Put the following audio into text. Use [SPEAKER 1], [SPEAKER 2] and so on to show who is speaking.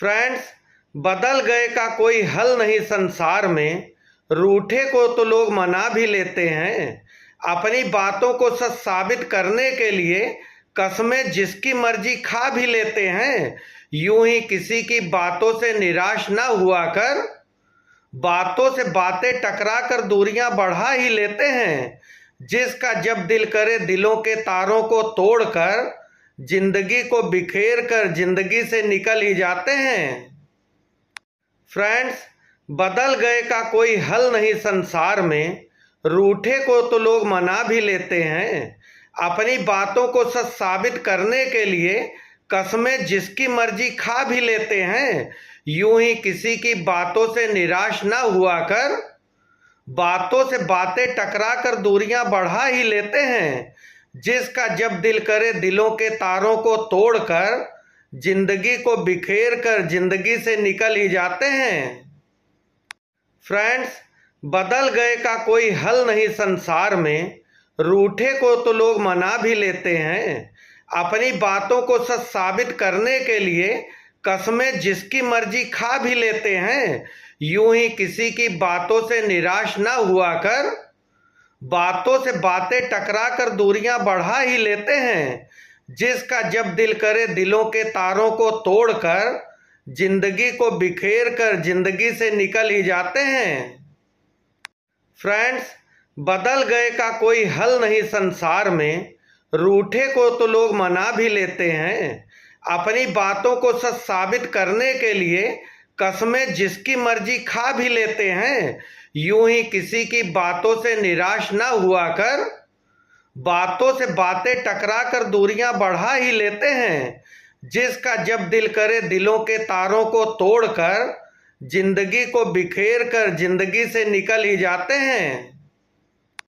[SPEAKER 1] Friends, बदल गए का कोई हल नहीं संसार में। रूठे को तो लोग मना भी लेते हैं। अपनी बातों को सच साबित करने के लिए कस्में जिसकी मर्जी खा भी लेते हैं। यूं ही किसी की बातों से निराश ना हुआ कर, बातों से बातें टकरा कर दूरियां बढ़ा ही लेते हैं। जिसका जब दिल करे दिलों के तारों को तोड़कर जिंदगी को बिखेर कर जिंदगी से निकल ही जाते हैं। फ्रेंड्स, बदल गए का कोई हल नहीं संसार में। रूठे को तो लोग मना भी लेते हैं। अपनी बातों को सच साबित करने के लिए कस्में जिसकी मर्जी खा भी लेते हैं। यूं ही किसी की बातों से निराश ना हुआ कर, बातों से बातें टकरा कर दूरियां बढ़ा ही लेते हैं। जिसका जब दिल करे दिलों के तारों को तोड़कर जिंदगी को बिखेर कर जिंदगी से निकल ही जाते हैं। फ्रेंड्स, बदल गए का कोई हल नहीं संसार में। रूठे को तो लोग मना भी लेते हैं। अपनी बातों को सच साबित करने के लिए कस्में जिसकी मर्जी खा भी लेते हैं। यूं ही किसी की बातों से निराश ना हुआ कर, बातों से बातें टकरा कर दूरियां बढ़ा ही लेते हैं। जिसका जब दिल करे दिलों के तारों को तोड़कर जिंदगी को बिखेर कर जिंदगी से निकल ही जाते हैं। फ्रेंड्स, बदल गए का कोई हल नहीं संसार में। रूठे को तो लोग मना भी लेते हैं। अपनी बातों को सच साबित करने के लिए कस्में जिसकी मर्जी खा भी लेते हैं। यूं ही किसी की बातों से निराश ना हुआ कर, बातों से बातें टकरा कर दूरियां बढ़ा ही लेते हैं। जिसका जब दिल करे दिलों के तारों को तोड़कर जिंदगी को बिखेर कर जिंदगी से निकल ही जाते हैं।